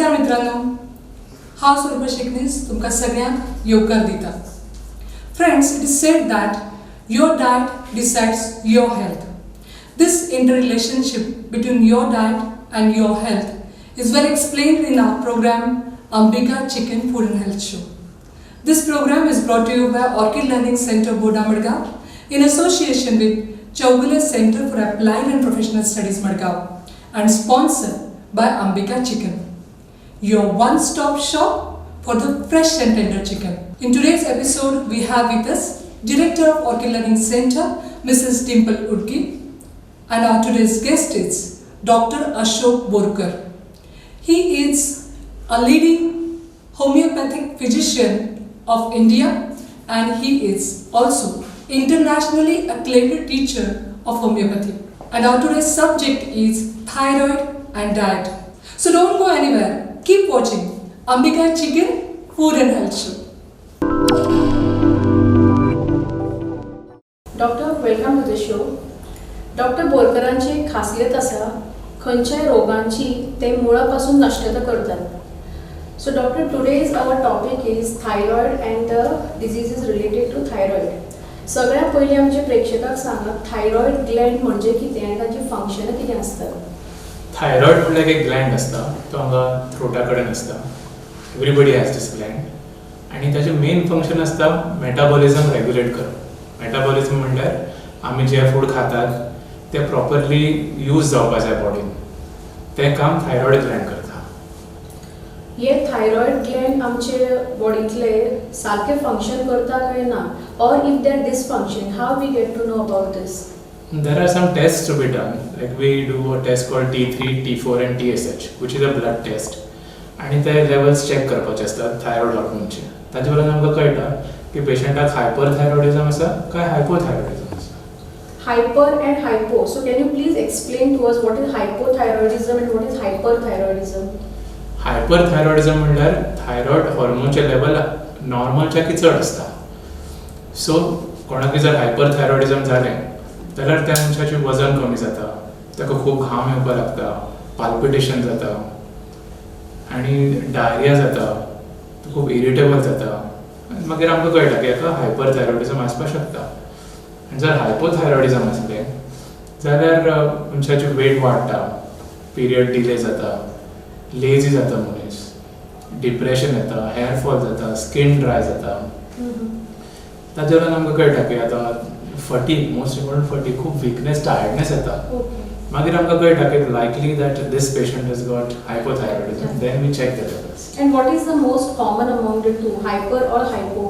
नमस्कार मित्रांनो, हांव स्वरूपा शिकनीस तुमकां सगळ्यांक येवकार दिता. Friends, it is said that your diet decides your health. This interrelationship between your diet and your health is well explained in our program Ambika Chicken Food and Health Show. This program is brought to you by Orchid Learning Center, Boda, Madgaon in association with Chaugule Center for Applied and Professional Studies, Madgaon, and sponsored by Ambika Chicken, your one-stop shop for the fresh and tender chicken. In today's episode, we have with us Director of Orchid Learning Center, Mrs. Dimple Udgi, and our today's guest is Dr. Ashok Borkar. He is a leading homeopathic physician of India, and he is also internationally acclaimed teacher of homeopathy. And our today's subject is thyroid and diet. So don't go anywhere. Keep watching Ambika Chicken Food and Health Show. Doctor, welcome to the show. Dr. बोरकरांची एक खासियत आसा, खंयच्याय रोगांची ते मुळापासून नश्टता करतात. So doctor, today's our topic is thyroid and the diseases related to thyroid. सगळ्यात पयलीं आमच्या प्रेक्षकांक सांगा थायरॉइड ग्लँड म्हणजे कितें आनी ताची फंक्शनां कितें आसतात. थायरॉइड म्हटल्यार एक ग्लँड आसता, तो हांगा थ्रोटा कडेन आसता. एवरीबडी हॅज दिस ग्लँड आनी ताचें मेन फंक्शन आसता मेटाबॉलिझम रेग्युलेट करप. मेटाबॉलिझम म्हणल्यार आमी जे फूड खातात ते प्रॉपरली यूज जावपा जाय बॉडीन, तें काम थायरॉइड ग्लँड करता. हे थायरॉइड ग्लँड आमचे बॉडींतले सारके फंक्शन करता काय ना, or if they are dysfunction, how we get to know about this? There are some tests to be done, like we do a test called T3, T4 and TSH, which is a blood test. आणि ते levels check करपाचे असतात thyroid हॉर्मोनचे. ताचे वयल्यान आमकां कळटा की पेशंटाक hyperthyroidism आसा काय हायपोथायरॉइडिझम आसा. Hyper and hypo. So can you please explain to us what is hypothyroidism and what is hyperthyroidism? Hyperthyroidism म्हणल्यार थायरॉइड हॉर्मोनचे लेवल नॉर्मलच्या की चड आसता. सो कोणाक जर हायपरथायरॉइडिझम जालें जाल्यार त्या मनशाचें वजन कमी जाता, ताका खूब घाम येवपाक लागता, पाल्पिटेशन जाता आनी डायरिया जाता, तो खूब इरिटेबल जाता. मागीर आमकां कळटा की हाका हायपरथायरॉइडिझम आसपाक शकता. आनी जर हायपोथायरॉइडिझम आसलें जाल्यार मनशाची वेट वाडटा, पिरियड डिले जाता, लेजी जाता मनीस, डिप्रेशन येता, हेअर फॉल जाता, स्किन ड्राय जाता. ताजे वयल्यान आमकां कळटा की आतां फटीग, मोस्ट इम्पॉर्टंट फटीग, खूब वीकनेस, टायर्डनेस येता. मागीर आमकां कळटा की likely that this patient has got hypothyroidism. Then we check the levels. And what is the most common among the two, hyper or hypo?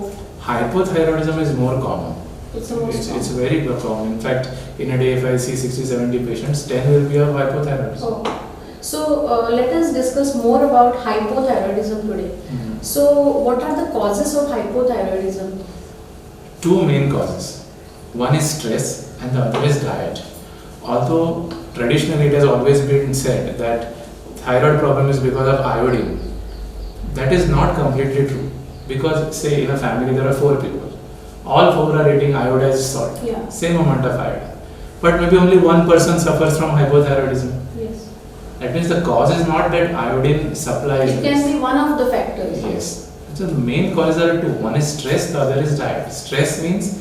Hypothyroidism is more common. It's the most It's very common. In fact, in a day if I see 60-70 patients, 10 will be of hypothyroidism. Oh. So let us discuss more about hypothyroidism today. So what are the causes of hypothyroidism? Two main causes. One is stress and the other is diet. Although traditionally it has always been said that thyroid problem is because of iodine, that is not completely true. Because say in a family there are 4 people, all 4 are eating iodized salt, same amount of iodine, but maybe only one person suffers from hypothyroidism. Yes. That means the cause is not that iodine supply is It can be one of the factors. Yes. So the main causes are two. One is stress, the other is diet. Stress means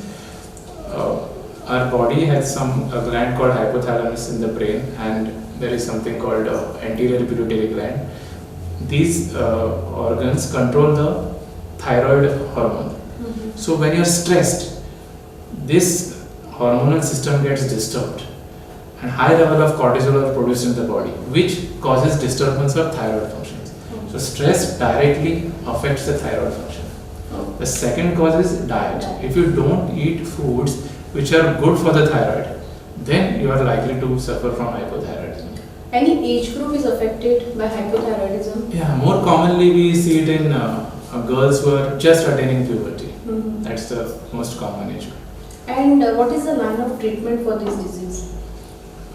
our body has a gland called hypothalamus in the brain, and there is something called anterior pituitary gland. These organs control the thyroid hormone. So when you're stressed, this hormonal system gets disturbed, and high level of cortisol are produced in the body, which causes disturbance of thyroid functions. So stress directly affects the thyroid function. The second cause is diet. If you don't eat foods which are good for the thyroid, then you are likely to suffer from hypothyroidism. Any age group is affected by hypothyroidism? Yeah, more commonly we see it in girls who are just attaining puberty. That's the most common age group. And what is the line of treatment for this disease?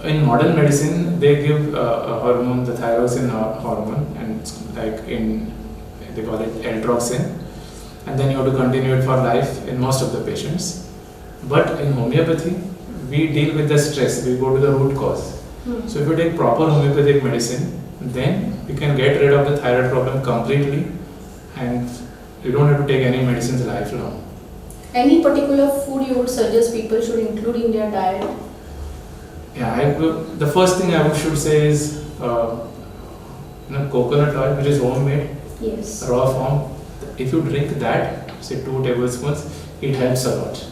In modern medicine, they give a hormone, the thyroxine hormone, and it's like they call it L-droxin, and then you have to continue it for life in most of the patients. But in homeopathy, we deal with the stress, we go to the root cause. So if you take proper homeopathic medicine, then we can get rid of the thyroid problem completely, and you don't have to take any medicines lifelong. Any particular food you would suggest people should include in their diet? Yeah, the first thing I should say is coconut oil, which is homemade, Yes. raw form. If you drink that, say 2 tablespoons, it helps a lot.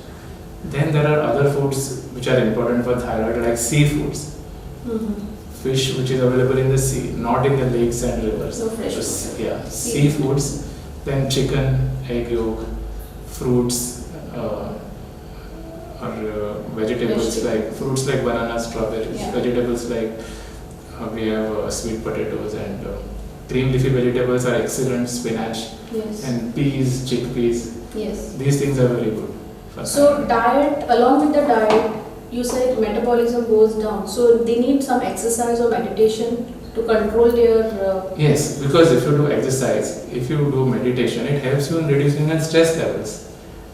Then there are other foods which are important for thyroid, like seafoods. Fish which is available in the sea, not in the lakes and rivers. No fresh So, water. yeah, seafoods. Then chicken, egg yolk, fruits, or vegetables like fruits like bananas, strawberries. Yeah. Vegetables like we have sweet potatoes, and green leafy vegetables are excellent. Spinach Yes. and peas, chickpeas. Yes. These things are very good. For So thyroid. diet, along with the diet, you said metabolism goes down. So they need some exercise or meditation to control their. Yes, because if you do exercise, if you do meditation, it helps you in reducing the stress levels.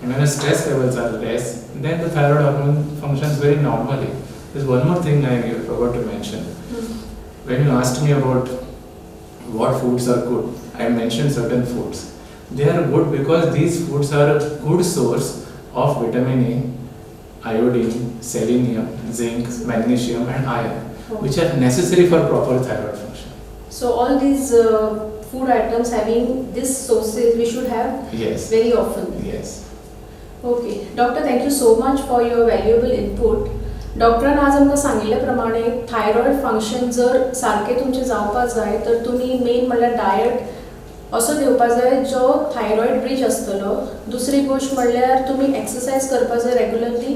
And when the stress levels are less, then the thyroid hormone functions very normally. There's one more thing I forgot to mention. When you asked me about what foods are good, I mentioned certain foods. They are good because these foods are a good source of vitamin A, iodine, selenium, zinc, magnesium and iron, which are necessary for proper thyroid function. So all these food items having this sources we should have Yes. very often. Yes. Okay doctor thank you so much for your valuable input. डॉक्टरान आज आमकां सांगिल्ले प्रमाणे thyroid function जर सारकें तुमचें जावपाक जाय तर तुमी मेन म्हणल्यार डायट असो घेवपाक जाय जो थायरॉयड रिच आसतलो. दुसरी गोश्ट म्हणल्यार तुमी एक्सरसाइज करपाक जाय रेगुलरली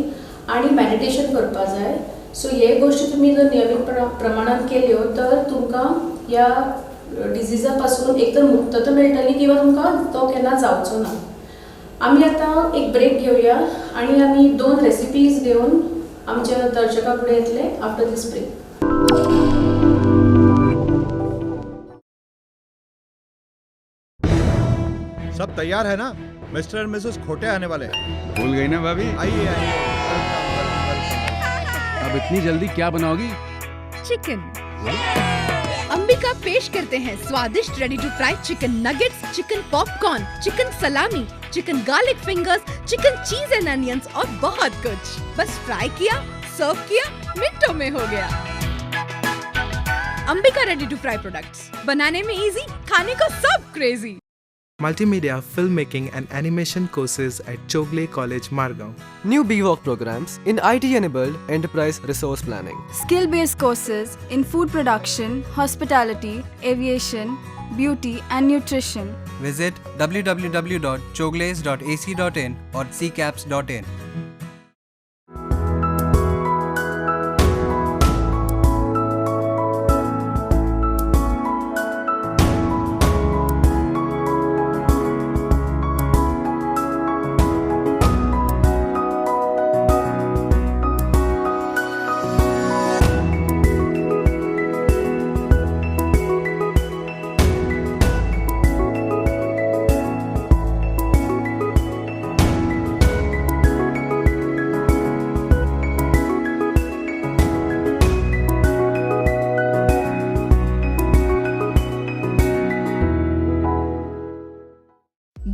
आनी मेडिटेशन करपाक जाय. सो हे गोश्टी तुमी जर नियमीत प्रमाणात केल्यो तर तुमकां ह्या डिजिजा पासून एक तर मुक्तता मेळटली किंवा तुमकां तो केन्ना जावचो ना. आम्ही आता एक ब्रेक घेऊया आणि आम्ही 2 रेसिपीज घेऊन आमच्या दर्शका पुढे येतले आफ्टर दिस ब्रेक. सब तैयार है ना? मिस्टर एंड मिसेस खोटे आने वाले हैं. भूल गई ना भाभी? आइए आइए. अब इतनी जल्दी क्या बनाओगी? चिकन. अंबिका पेश करते हैं स्वादिष्ट ready to fry chicken nuggets, chicken popcorn, chicken salami, chicken garlic fingers, chicken cheese and onions और बहुत कुछ. बस फ्राई किया, सर्व किया, मिनटों में हो गया. Ambika ready to fry products, बनाने में इजी, खाने को सब crazy. Multimedia, filmmaking and animation courses at Chogle College, Margao. New BWOC programs in IT-enabled enterprise resource planning. Skill-based courses in food production, hospitality, aviation, beauty and nutrition. Visit www.chogles.ac.in or ccaps.in.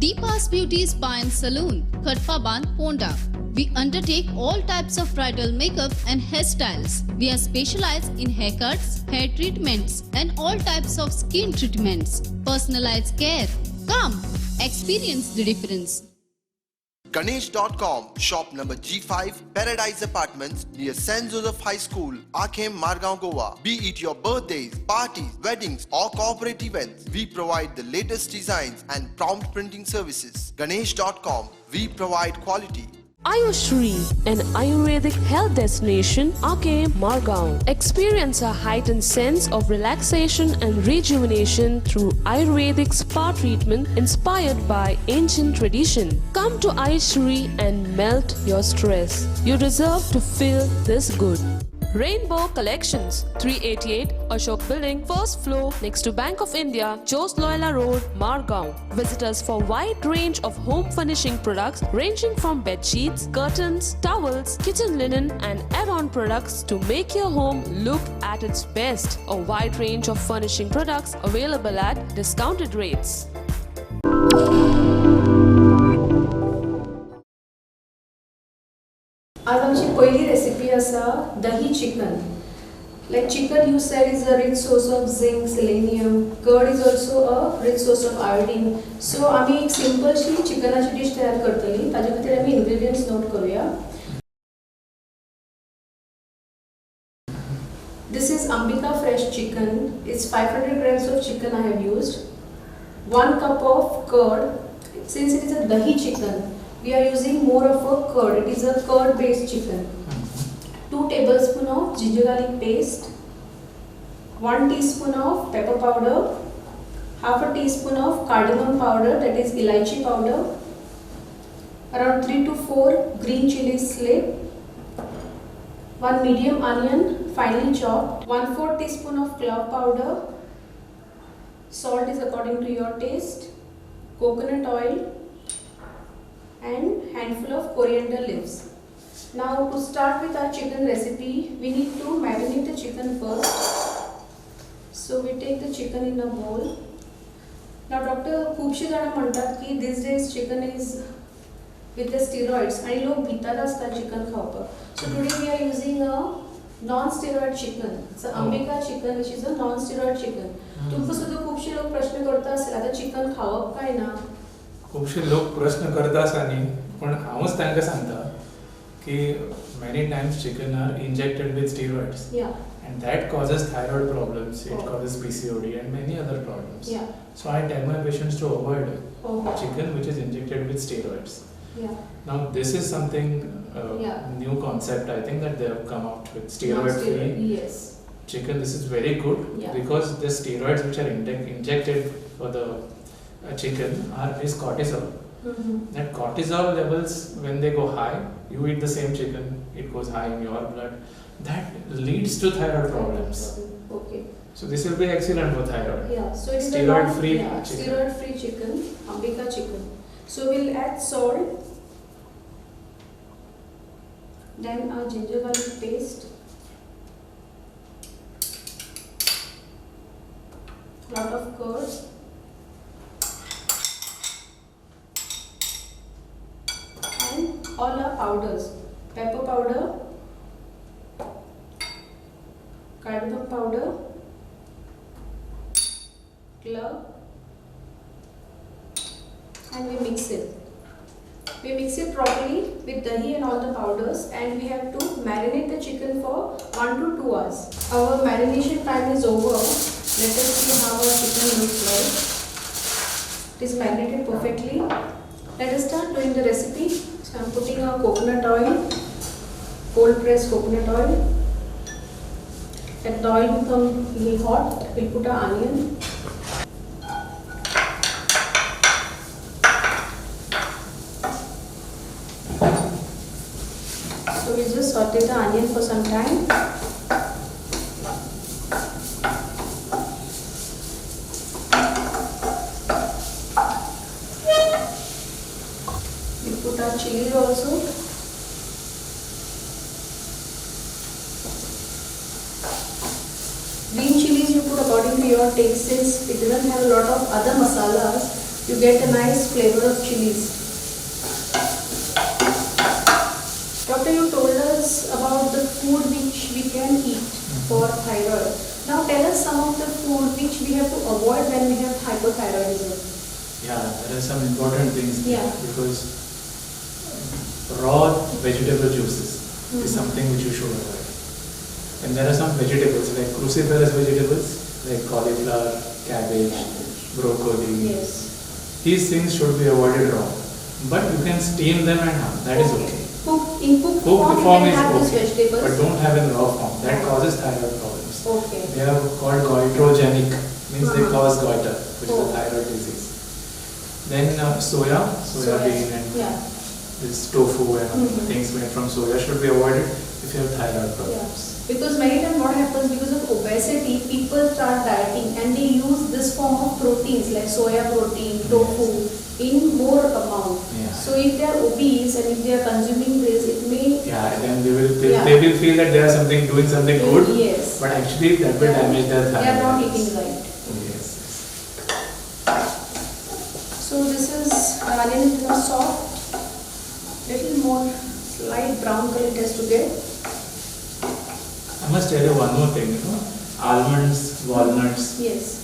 Deepa's Beauty Spa and Saloon, Khatpaban, Ponda. We undertake all types of bridal makeup and hairstyles. We are specialized in haircuts, hair treatments, and all types of skin treatments. Personalized care. Come, experience the difference. Ganesh.com, shop number G5, Paradise Apartments near St. Joseph High School, Arkham, Margao, Goa. Be it your birthdays, parties, weddings or corporate events, we provide the latest designs and prompt printing services. Ganesh.com, we provide quality. Ayushri, an Ayurvedic health destination, Arkham, Margao. Experience a heightened sense of relaxation and rejuvenation through Ayurvedic spa treatment inspired by ancient tradition. Come to Ayushri and melt your stress. You deserve to feel this good. Rainbow Collections, 388 Ashok Building, first floor, next to Bank of India, Jos Loyola Road, Margao. Visit us for wide range of home furnishing products ranging from bed sheets, curtains, towels, kitchen linen and add-on products to make your home look at its best. A wide range of furnishing products available at discounted rates. आज आमची पहिली recipe आसा दही chicken. Like chicken you said is a rich source of zinc, selenium. Curd is also a rich source of iodine. So आम्ही एक simple she चिकनाची dish तयार करतली. ताजे खातीर आम्ही ingredients नोट करूया. This is Ambika fresh chicken. It's 500 grams of chicken I have used. 1 cup of curd. Since it is a dahi chicken, we are using more of a curd. It is a curd based chicken. 2 tablespoons of ginger garlic paste, 1 teaspoon of pepper powder, half a teaspoon of cardamom powder, that is elaichi powder, around 3 to 4 green chili slip, 1 medium onion finely chopped, 1/4 teaspoon of clove powder, salt is according to your taste, coconut oil and handful of coriander leaves. Now to start with our chicken recipe, we need to marinate the chicken first. So we take the chicken in a bowl. Now doctor खूपशे जाण म्हणतात की these days chicken is with the steroids आणि लोक भितात असतात chicken खावपाक. So today we are using a non-steroid chicken. It's a Ambika chicken which is a non-steroid chicken. तुमकां सुद्धा खूपशे लोक प्रश्न करता असेल आता चिकन खावप काय ना. खूपशे लोक प्रश्न करता आसा न्ही पण हांवूच तांकां सांगता कि many times chicken are injected with steroids. Yeah. And that causes thyroid problems, it causes PCOD and many other problems. Yeah. So I tell my patients to avoid chicken which is injected with steroids. Yeah. Now this is something new concept I think that they have come out with steroid free yes. chicken. This is very good because the steroids which are injected for the chicken is cortisol. That cortisol levels, when they go high, you eat the same chicken, it goes high in your blood. That leads to thyroid problems. Okay. So this will be excellent for thyroid. Yeah. So it's steroid free chicken. Steroid free chicken, Ambika chicken. So we'll add salt, then our ginger garlic paste, lot of curd. And all our powders, pepper powder, cardamom powder, clove, and we mix it. We mix it properly with dahi and all the powders, and we have to marinate the chicken for 1 to 2 hours. Our marination time is over. Let us see how our chicken looks like. It is marinated perfectly. Let us start doing the recipe. So I am putting our coconut oil, cold pressed coconut oil. Let the oil become really hot, we will put our onion. So we just saute the onion for some time. Put our chilies also. Green chilies you put according to your taste. Since it doesn't have a lot of other masalas, you get a nice flavor of chilies. Doctor, you told us about the food which we can eat for thyroid. Now tell us some of the food which we have to avoid when we have hypothyroidism. Yeah, there are some important things because raw vegetable juices is something which you should avoid. And there are some vegetables like cruciferous vegetables like cauliflower, cabbage, broccoli. Yes. These things should be avoided raw. But you can steam them and have. That is okay. In cooked form you can have these vegetables. But don't have in raw form. That causes thyroid problems. Okay. They are called goitrogenic, means they cause goiter, which is a thyroid disease. Then soya bean and this tofu and things made from soya should be avoided if you have thyroid problems. Because many times what happens, because of obesity, people start dieting and they use this form of proteins like soya protein, tofu in more amount. So if they are obese and if they are consuming this, it may then they will feel that they are doing something good. Yes. But actually that will damage their thyroid. They are not eating right. Yes. So this is onion is now soft, little more slight brown color it has to get. I must tell you one more thing, almonds, walnuts, yes,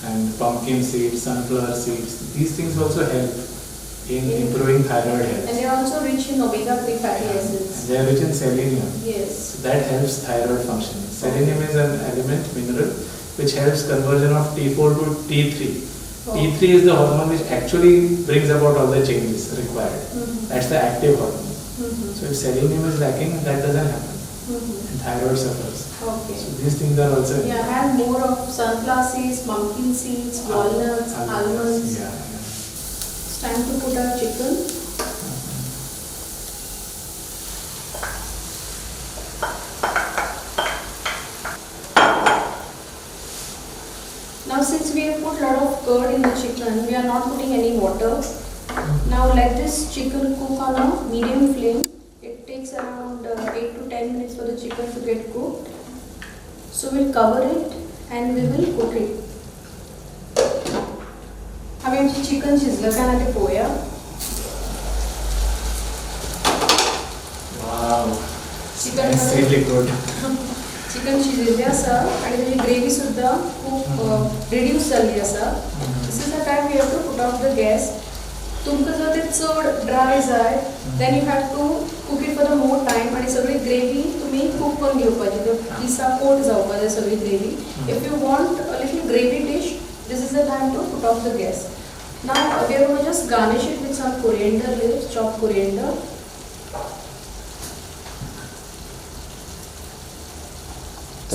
and pumpkin seeds, sunflower seeds, these things also help in improving thyroid health. And they are also rich in omega-3 fatty acids. They are rich in selenium. Yes. So that helps thyroid function. Selenium is an element, mineral, which helps conversion of T4 to T3. T3 is the hormone which actually brings about all the changes required. That's the active hormone. So if selenium is lacking, that doesn't happen. And thyroid suffers. Okay. So these things are also. Have more of sunflower seeds, pumpkin seeds, walnuts, almonds. It's time to put our chicken. Now since we have put a lot of curd in the chicken, we are not putting any water. Now let this chicken cook on a medium flame. It takes around 8 to 10 minutes for the chicken to get cooked. So we'll cover it and we will cook it. आम्ही आमची chicken शिजलं का ना ते पोया. Wow. Chicken That's really good. Chicken शिजलेले आसा आणि त्याची ग्रेव्ही सुद्धा खूप रिड्यूस जाल्ली आसा. This is the time we have to put off the gas. तुमकां जर ते चड ड्राय जाय, then you have to cook it for the more time आणि सगळी ग्रेव्ही तुम्ही cook करून घेवपाची. तर दिसा कोट जावपाक जाय सगळी gravy. If you want a little gravy dish, this is the time to put off the gas. Now we are going to just garnish it with some coriander leaves, chopped coriander.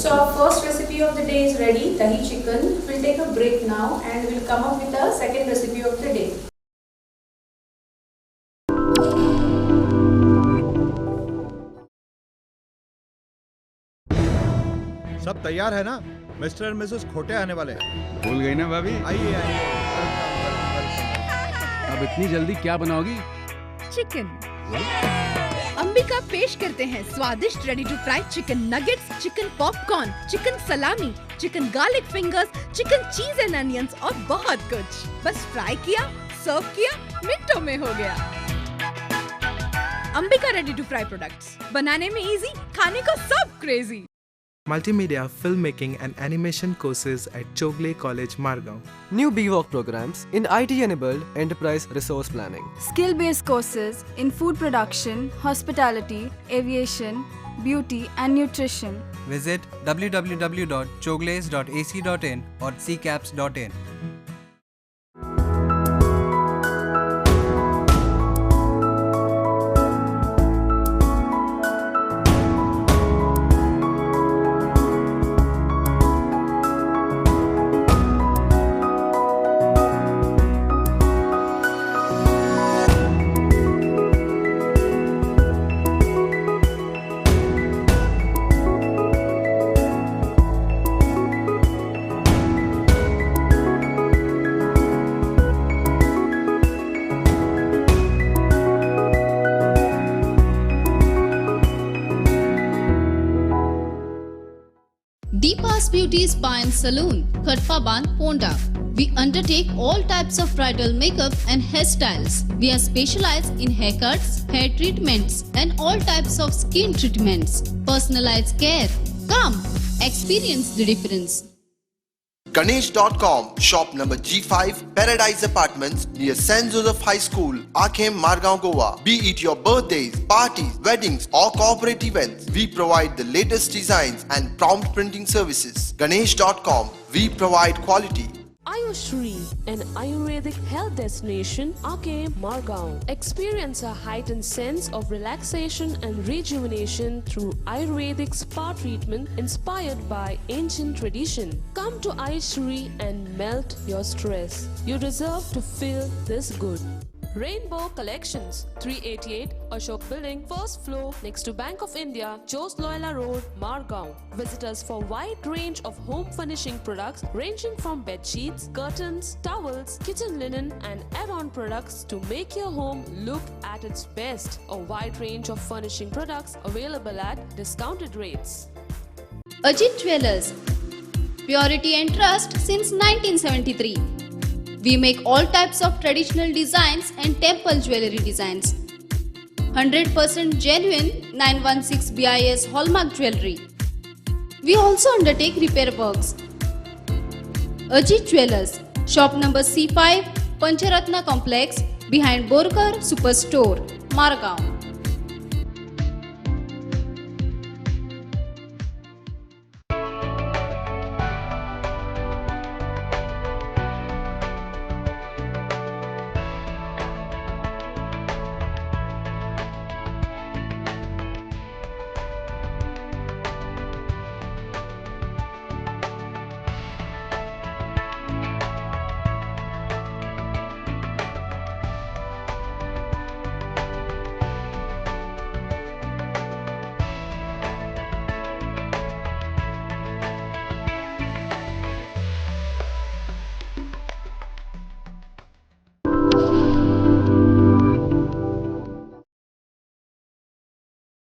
So our first recipe of the day is ready, dahi chicken. We'll take a break now and we'll come up with a second recipe of the day. सब तैयार है ना? Mister and Mrs खोटे आने वाले हैं। भूल गई ना भाभी? आइए आइए। अब इतनी जल्दी क्या बनाओगी? चिकन। अंबिका पेश करते हैं स्वादिष्ट ready to fry chicken nuggets, chicken popcorn, chicken salami, chicken garlic fingers, chicken cheese and onions और बहुत कुछ। बस फ्राई किया, सर्व किया, मिनटों में हो गया। Ambika ready to fry products, बनाने में इजी, खाने को सब crazy. Multimedia, filmmaking and animation courses at Chogle College, Margao. New BVOC programs in IT-enabled enterprise resource planning. Skill-based courses in food production, hospitality, aviation, beauty and nutrition. Visit www.chogles.ac.in or ccaps.in. Deepa's Beauty Spa and Saloon, Khatpaban, Ponda. We undertake all types of bridal makeup and hairstyles. We are specialized in haircuts, hair treatments, and all types of skin treatments. Personalized care. Come, experience the difference. Ganesh.com, shop number G5, Paradise Apartments near St. Joseph High School, Akhem, Margao, Goa. Be it your birthdays, parties, weddings or corporate events, we provide the latest designs and prompt printing services. Ganesh.com, we provide quality. Ayushri, an Ayurvedic health destination, Akhem, Margao. Experience a heightened sense of relaxation and rejuvenation through Ayurvedic spa treatment inspired by ancient tradition. Come to Ayushri and melt your stress. You deserve to feel this good. Rainbow Collections, 388 Ashok Building, first floor, next to Bank of India, Jos Loyola Road, Margao. Visit us for wide range of home furnishing products ranging from bed sheets, curtains, towels, kitchen linen and add-on products to make your home look at its best. A wide range of furnishing products available at discounted rates. Ajit Jewelers, purity and trust since 1973. We make all types of traditional designs and temple jewelry designs. 100% genuine 916 BIS hallmark jewelry. We also undertake repair works. Ajit Jewelers, shop number C5, Pancharatna Complex, behind Borkar Superstore, Margao.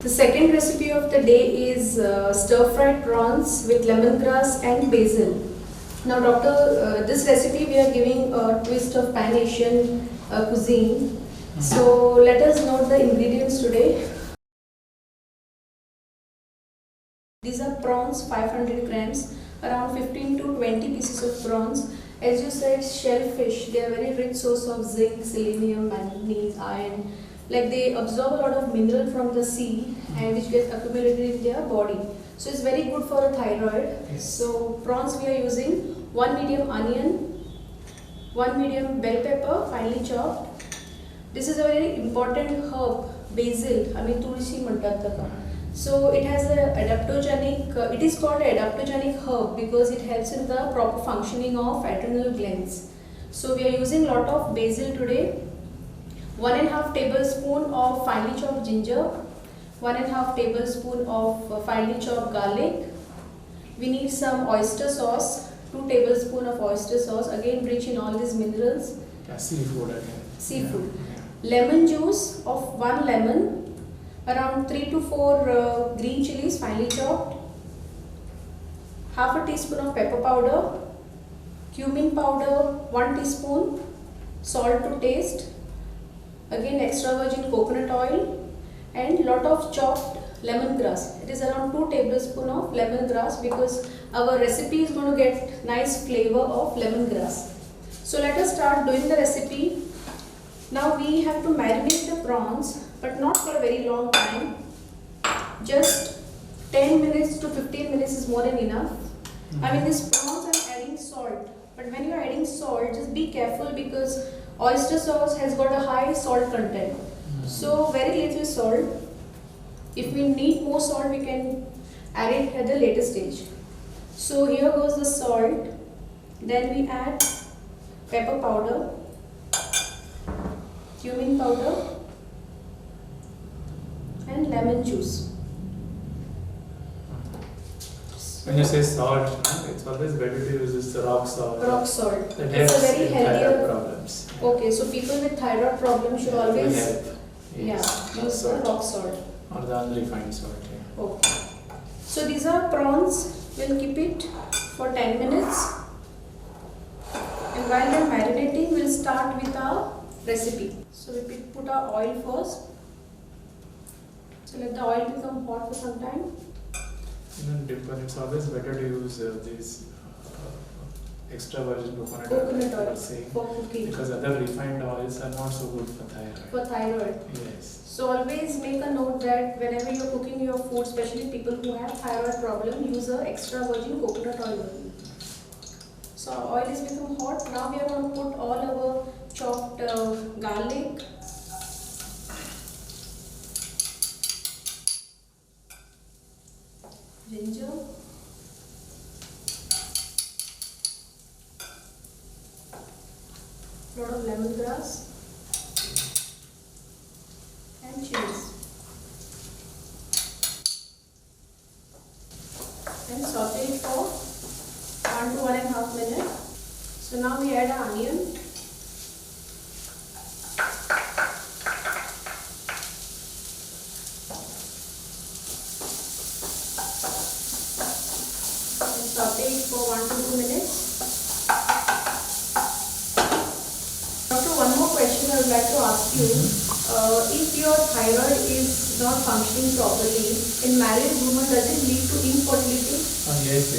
The second recipe of the day is stir-fried prawns with lemongrass and basil. Now doctor, this recipe we are giving a twist of Pan-Asian cuisine. So let us note the ingredients today. These are prawns, 500 grams, around 15 to 20 pieces of prawns. As you said, shellfish, they are very rich source of zinc, selenium, manganese, iron. Like they absorb a lot of mineral from the sea and which gets accumulated in their body. So it's very good for a thyroid. Yes. So prawns we are using 1 medium onion, 1 medium bell pepper finely chopped. This is a very important herb, basil. I mean tulsi mantat taka. So it has a adaptogenic, it is called adaptogenic herb because it helps in the proper functioning of adrenal glands. So we are using lot of basil today. 1.5 tablespoon of finely chopped ginger, 1.5 tablespoon of finely chopped garlic. We need some oyster sauce, 2 tablespoon of oyster sauce, again rich in all these minerals. Yeah, seafood again. Seafood. Yeah. Lemon juice of 1 lemon, around 3 to 4 green chilies finely chopped, half a teaspoon of pepper powder, cumin powder 1 teaspoon, salt to taste. Again extra virgin coconut oil and lot of chopped lemongrass. It is around 2 tablespoons of lemongrass because our recipe is going to get nice flavor of lemongrass. So let us start doing the recipe. Now we have to marinate the prawns but not for a very long time. Just 10 minutes to 15 minutes is more than enough. I mean these prawns are adding salt, but when you are adding salt just be careful because oyster sauce has got a high salt content. So very little salt. If we need more salt we can add it at the later stage. So here goes the salt. Then we add pepper powder, cumin powder and lemon juice. When you say salt, it's always better to use this rock salt. Rock salt. That It's a helps very in healthier thyroid problems. Okay, so people with thyroid problems should always Help. Yes. use the rock salt. Or the unrefined salt. Yeah. Okay. So these are prawns. We'll keep it for 10 minutes. And while they're marinating, we'll start with our recipe. So we put our oil first. So let the oil become hot for some time. It's always better to use these extra virgin coconut oil saying, for cooking. because other refined oils are not so good for thyroid. For thyroid. Yes. So always make a note that whenever you're cooking your food, especially people who have thyroid problem, use a extra virgin coconut oil. So our oil has become hot. Now we are going to put all our chopped garlic, ginger, lot of lemongrass, and saute it for 1 to 1.5 minutes. So now we add an onion. And saute it for 1 to 2 minutes. Doctor, one more question I would like to ask you. If your thyroid is not functioning properly, in married women, does it lead to infertility? Yes,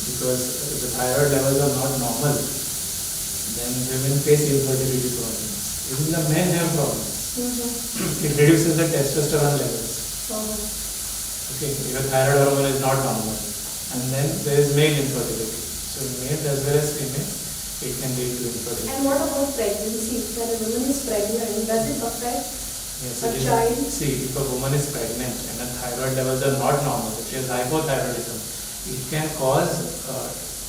because the thyroid levels are not normal, then women face infertility problems. Even the men have problems. It reduces the testosterone levels. Okay, your thyroid hormone is not normal, and then there is male infertility. So male as well as female, it can lead to infertility. And what about pregnancy? When a woman is pregnant, does it affect Yes, a child? See, if a woman is pregnant and her thyroid levels are not normal, if she has hypothyroidism, it can cause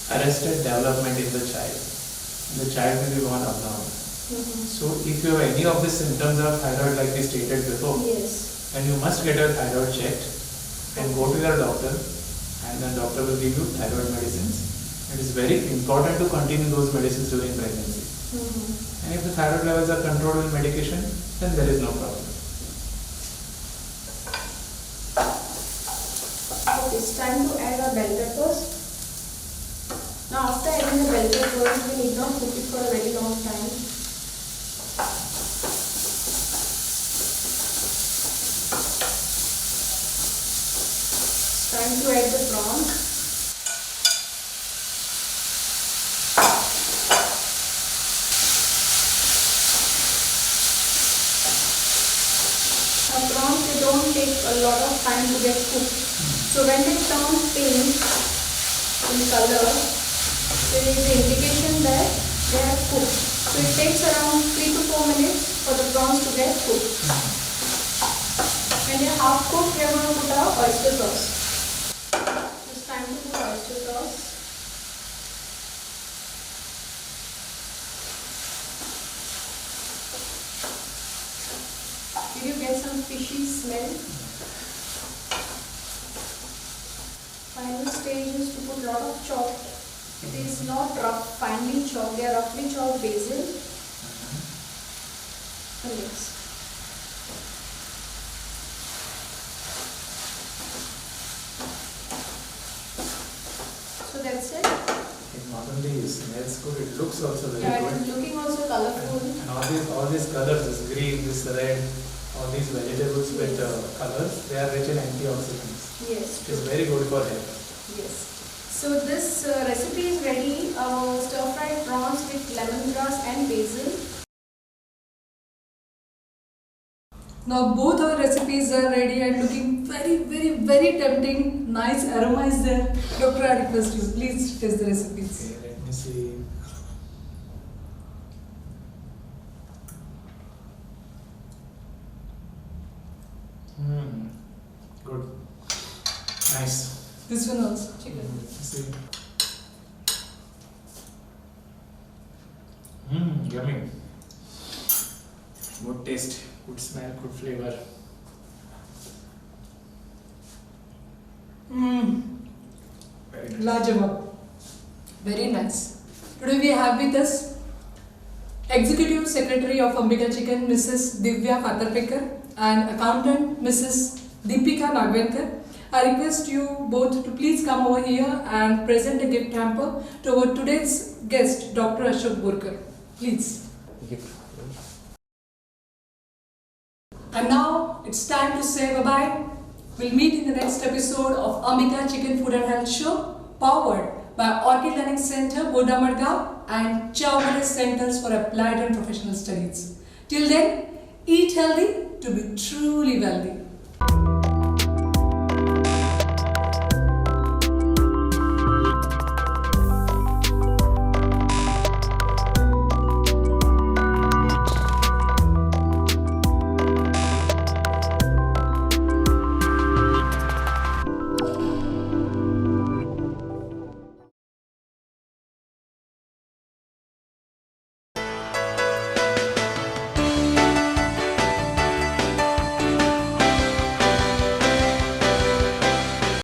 arrested development in the child. The child will be born abnormal. So, if you have any of the symptoms of thyroid like we stated before, then you must get your thyroid checked and go to your doctor, and then doctor will give you thyroid medicines. It is very important to continue those medicines during pregnancy. And if the thyroid levels are controlled with medication, then there is no problem. Okay, it's time to add our bell peppers. Now after adding the bell peppers, we need not cook it for a very long time. It's time to add the prawns. Prawns, they don't take a lot of time to get cooked. So when they turn pink in color, there is an indication that they have cooked. So it takes around 3 to 4 minutes for the prawns to get cooked. When they are half cooked, we are going to put our oyster sauce. It's time to put oyster sauce. Did you get some fishy smell? Final stage is to put lot of chopped. It is not rough, finely chopped. They are roughly chopped basil. And mix. So that's it. It not only smells good, it looks also very Yeah, good. it is looking also colorful. And all these colors, this green, this red, all these vegetables with colors, they are rich in antioxidants. Yes. It is very good for health. Yes. So this recipe is ready. Stir-fried prawns with lemongrass and basil. Now both our recipes are ready and looking very tempting. Nice aroma is there. Doctor, I request you, please taste the recipes. Okay, let me see. Good. Nice. This one also, chicken. See. Yummy. Good taste, good smell, good flavor. Very nice. Lajawab. Very nice. Today we have with us Executive Secretary of Ambika Chicken, Mrs. Divya Khatarpekar, and Accountant, Mrs. Deepika Nagvenkar. I request you both to please come over here and present a gift hamper to our today's guest, Dr. Ashok Borkar. Please. And now it's time to say bye-bye. We'll meet in the next episode of Ambika Chicken Food and Health Show, powered by Orchid Learning Center, Boda Madgaon, and Chowdhury Centers for Applied and Professional Studies. Till then, eat healthy to be truly wealthy.